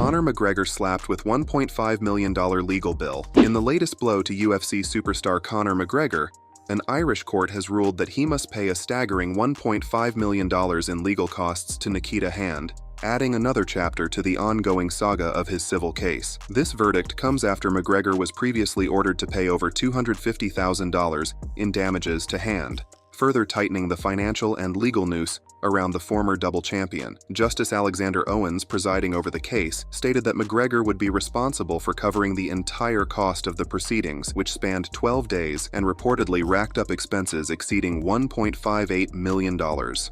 Conor McGregor slapped with $1.5 million legal bill. In the latest blow to UFC superstar Conor McGregor, an Irish court has ruled that he must pay a staggering $1.5 million in legal costs to Nikita Hand, adding another chapter to the ongoing saga of his civil case. This verdict comes after McGregor was previously ordered to pay over $250,000 in damages to Hand, further tightening the financial and legal noose around the former double champion. Justice Alexander Owens, presiding over the case, stated that McGregor would be responsible for covering the entire cost of the proceedings, which spanned 12 days and reportedly racked up expenses exceeding $1.58 million.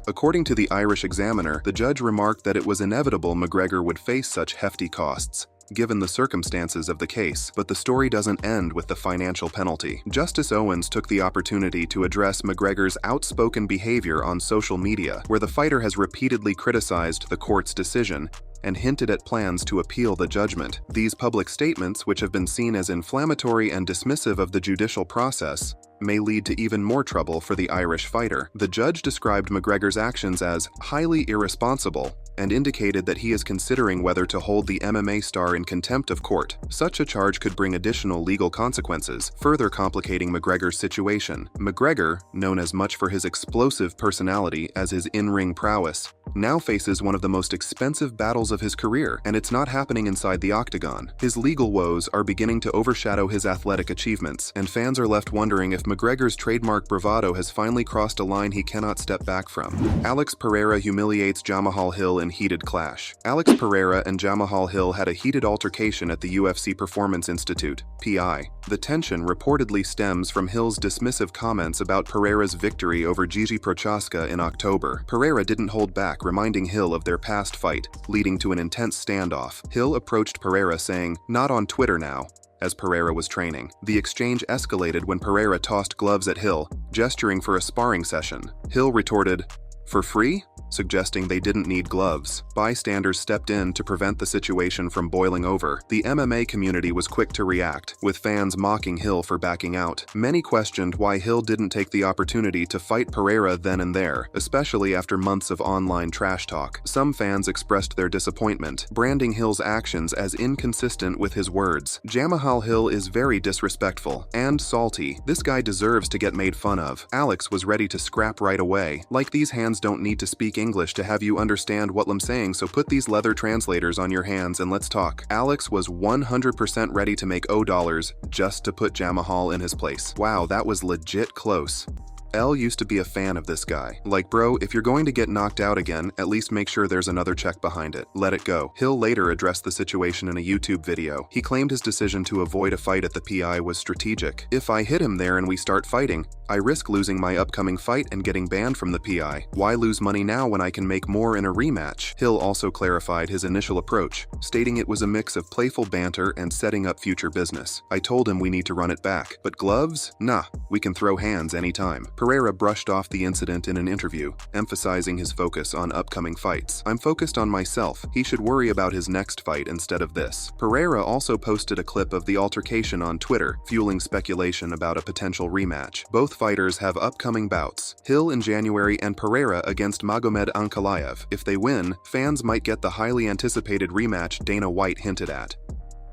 According to the Irish Examiner, the judge remarked that it was inevitable McGregor would face such hefty costs, given the circumstances of the case, but the story doesn't end with the financial penalty. Justice Owens took the opportunity to address McGregor's outspoken behavior on social media, where the fighter has repeatedly criticized the court's decision and hinted at plans to appeal the judgment. These public statements, which have been seen as inflammatory and dismissive of the judicial process, may lead to even more trouble for the Irish fighter. The judge described McGregor's actions as highly irresponsible and indicated that he is considering whether to hold the MMA star in contempt of court. Such a charge could bring additional legal consequences, further complicating McGregor's situation. McGregor, known as much for his explosive personality as his in-ring prowess, now faces one of the most expensive battles of his career, and it's not happening inside the octagon. His legal woes are beginning to overshadow his athletic achievements, and fans are left wondering if McGregor's trademark bravado has finally crossed a line he cannot step back from. Alex Pereira humiliates Jamahal Hill in heated clash. Alex Pereira and Jamahal Hill had a heated altercation at the UFC Performance Institute, PI. The tension reportedly stems from Hill's dismissive comments about Pereira's victory over Gigi Prochaska in October. Pereira didn't hold back, reminding Hill of their past fight, leading to an intense standoff. Hill approached Pereira saying, "Not on Twitter now," as Pereira was training. The exchange escalated when Pereira tossed gloves at Hill, gesturing for a sparring session. Hill retorted, "For free?" suggesting they didn't need gloves. Bystanders stepped in to prevent the situation from boiling over. The MMA community was quick to react, with fans mocking Hill for backing out. Many questioned why Hill didn't take the opportunity to fight Pereira then and there, especially after months of online trash talk. Some fans expressed their disappointment, branding Hill's actions as inconsistent with his words. Jamahal Hill is very disrespectful and salty. This guy deserves to get made fun of. Alex was ready to scrap right away. Like, these hands don't need to speak English to have you understand what I'm saying, so put these leather translators on your hands and let's talk. Alex was 100% ready to make $0 just to put Jamahal in his place. Wow, that was legit close. L used to be a fan of this guy. Like, bro, if you're going to get knocked out again, at least make sure there's another check behind it. Let it go. Hill later addressed the situation in a YouTube video. He claimed his decision to avoid a fight at the PI was strategic. "If I hit him there and we start fighting, I risk losing my upcoming fight and getting banned from the PI. Why lose money now when I can make more in a rematch?" Hill also clarified his initial approach, stating it was a mix of playful banter and setting up future business. "I told him we need to run it back. But gloves? Nah, we can throw hands anytime." Pereira brushed off the incident in an interview, emphasizing his focus on upcoming fights. "I'm focused on myself. He should worry about his next fight instead of this." Pereira also posted a clip of the altercation on Twitter, fueling speculation about a potential rematch. Both fighters have upcoming bouts, Hill in January and Pereira against Magomed Ankalaev. If they win, fans might get the highly anticipated rematch Dana White hinted at.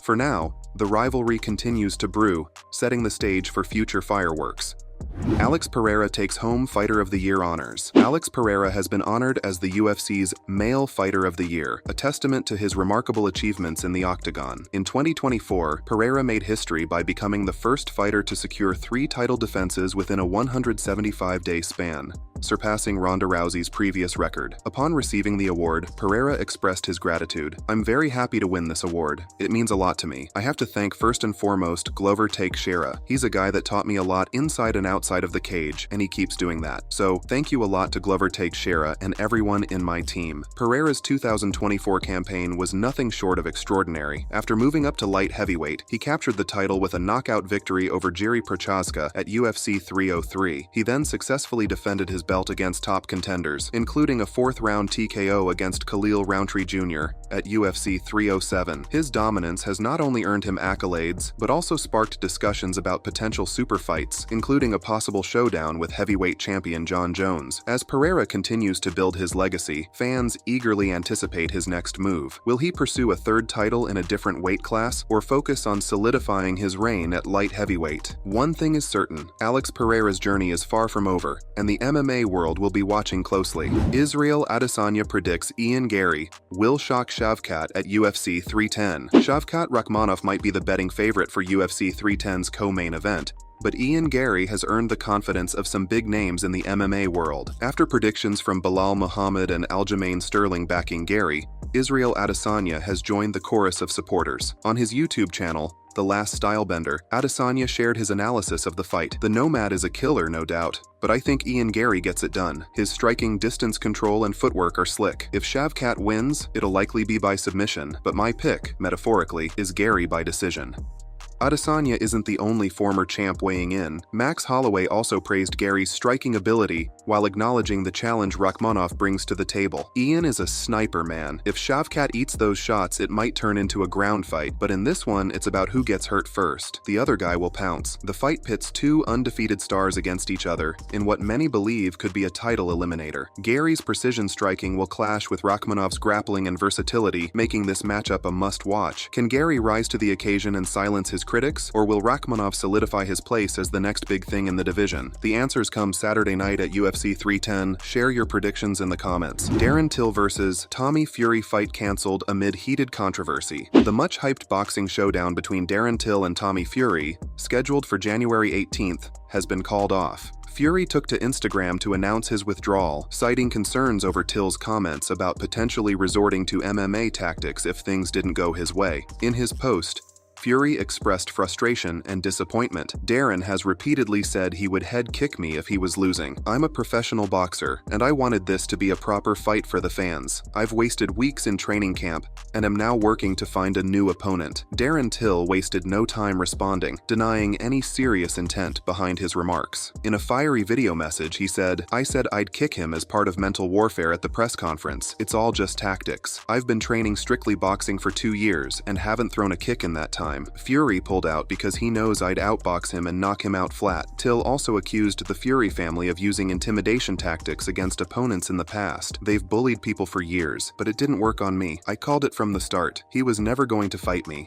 For now, the rivalry continues to brew, setting the stage for future fireworks. Alex Pereira takes home Fighter of the Year honors. Alex Pereira has been honored as the UFC's Male Fighter of the Year, a testament to his remarkable achievements in the octagon. In 2024, Pereira made history by becoming the first fighter to secure 3 title defenses within a 175-day span, surpassing Ronda Rousey's previous record. Upon receiving the award, Pereira expressed his gratitude. "I'm very happy to win this award. It means a lot to me. I have to thank first and foremost Glover Teixeira. He's a guy that taught me a lot inside and outside of the cage, and he keeps doing that. So, thank you a lot to Glover Teixeira and everyone in my team." Pereira's 2024 campaign was nothing short of extraordinary. After moving up to light heavyweight, he captured the title with a knockout victory over Giri Prochaska at UFC 303. He then successfully defended his belt against top contenders, including a 4th-round TKO against Khalil Rountree Jr. at UFC 307. His dominance has not only earned him accolades, but also sparked discussions about potential super fights, including a a possible showdown with heavyweight champion Jon Jones. As Pereira continues to build his legacy, fans eagerly anticipate his next move. Will he pursue a third title in a different weight class, or focus on solidifying his reign at light heavyweight? One thing is certain, Alex Pereira's journey is far from over, and the MMA world will be watching closely. Israel Adesanya predicts Garry will shock Shavkat at UFC 310. Shavkat Rakhmonov might be the betting favorite for UFC 310's co-main event, but Garry has earned the confidence of some big names in the MMA world. After predictions from Bilal Muhammad and Aljamain Sterling backing Garry, Israel Adesanya has joined the chorus of supporters. On his YouTube channel, The Last Stylebender, Adesanya shared his analysis of the fight. The Nomad is a killer, no doubt, but I think Garry gets it done. His striking, distance control, and footwork are slick. If Shavkat wins, it'll likely be by submission, but my pick, metaphorically, is Garry by decision. Adesanya isn't the only former champ weighing in. Max Holloway also praised Garry's striking ability while acknowledging the challenge Rakhmonov brings to the table. Ian is a sniper, man. If Shavkat eats those shots, it might turn into a ground fight, but in this one, it's about who gets hurt first. The other guy will pounce. The fight pits two undefeated stars against each other in what many believe could be a title eliminator. Garry's precision striking will clash with Rakhmonov's grappling and versatility, making this matchup a must-watch. Can Garry rise to the occasion and silence his critics, or will Rakhmonov solidify his place as the next big thing in the division? The answers come Saturday night at UFC 310. Share your predictions in the comments. Darren Till vs. Tommy Fury fight cancelled amid heated controversy. The much-hyped boxing showdown between Darren Till and Tommy Fury, scheduled for January 18th, has been called off. Fury took to Instagram to announce his withdrawal, citing concerns over Till's comments about potentially resorting to MMA tactics if things didn't go his way. In his post, Fury expressed frustration and disappointment. Darren has repeatedly said he would head kick me if he was losing. I'm a professional boxer, and I wanted this to be a proper fight for the fans. I've wasted weeks in training camp, and am now working to find a new opponent. Darren Till wasted no time responding, denying any serious intent behind his remarks. In a fiery video message, he said, "I said I'd kick him as part of mental warfare at the press conference. It's all just tactics. I've been training strictly boxing for 2 years, and haven't thrown a kick in that time. Fury pulled out because he knows I'd outbox him and knock him out flat." Till also accused the Fury family of using intimidation tactics against opponents in the past. "They've bullied people for years, but it didn't work on me. I called it from the start. He was never going to fight me."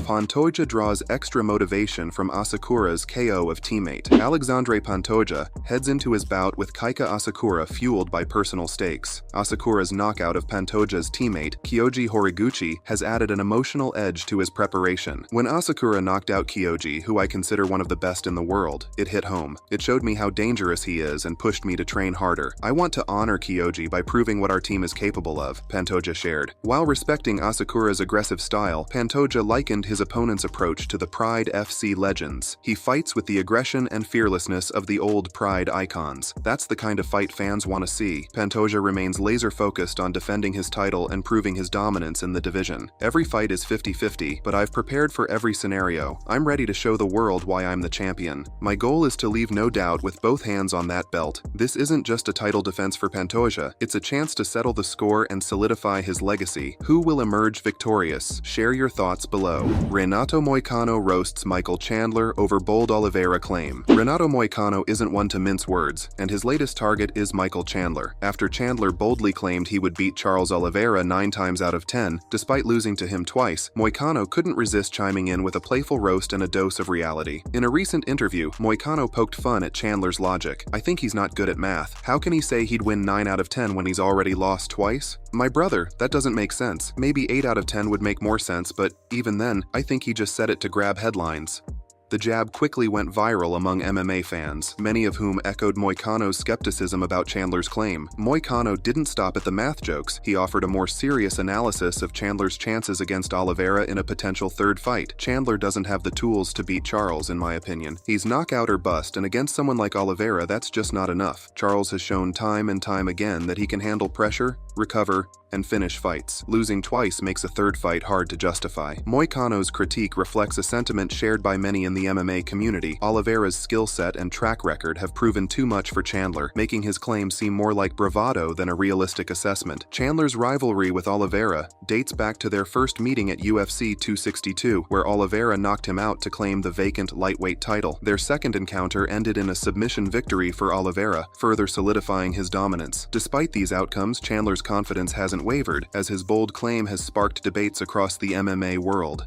Pantoja draws extra motivation from Asakura's KO of teammate. Alexandre Pantoja heads into his bout with Kaika Asakura fueled by personal stakes. Asakura's knockout of Pantoja's teammate, Kyoji Horiguchi, has added an emotional edge to his preparation. When Asakura knocked out Kyoji, who I consider one of the best in the world, it hit home. It showed me how dangerous he is and pushed me to train harder. I want to honor Kyoji by proving what our team is capable of, Pantoja shared. While respecting Asakura's aggressive style, Pantoja likened his opponent's approach to the Pride FC legends. He fights with the aggression and fearlessness of the old Pride icons. That's the kind of fight fans want to see. Pantoja remains laser-focused on defending his title and proving his dominance in the division. Every fight is 50-50, but I've prepared for every scenario. I'm ready to show the world why I'm the champion. My goal is to leave no doubt with both hands on that belt. This isn't just a title defense for Pantoja, it's a chance to settle the score and solidify his legacy. Who will emerge victorious? Share your thoughts below. Renato Moicano roasts Michael Chandler over bold Oliveira claim. Renato Moicano isn't one to mince words, and his latest target is Michael Chandler. After Chandler boldly claimed he would beat Charles Oliveira 9 times out of 10, despite losing to him twice, Moicano couldn't resist chiming in with a playful roast and a dose of reality. In a recent interview, Moicano poked fun at Chandler's logic. "I think he's not good at math. How can he say he'd win 9 out of 10 when he's already lost twice? My brother, that doesn't make sense. Maybe 8 out of 10 would make more sense, but even then, I think he just said it to grab headlines." The jab quickly went viral among MMA fans, many of whom echoed Moicano's skepticism about Chandler's claim. Moicano didn't stop at the math jokes. He offered a more serious analysis of Chandler's chances against Oliveira in a potential third fight. "Chandler doesn't have the tools to beat Charles, in my opinion. He's knockout or bust, and against someone like Oliveira, that's just not enough. Charles has shown time and time again that he can handle pressure, recover, and finish fights. Losing twice makes a third fight hard to justify." Moicano's critique reflects a sentiment shared by many in the the MMA community, Oliveira's skill set and track record have proven too much for Chandler, making his claim seem more like bravado than a realistic assessment. Chandler's rivalry with Oliveira dates back to their first meeting at UFC 262, where Oliveira knocked him out to claim the vacant lightweight title. Their second encounter ended in a submission victory for Oliveira, further solidifying his dominance. Despite these outcomes, Chandler's confidence hasn't wavered, as his bold claim has sparked debates across the MMA world.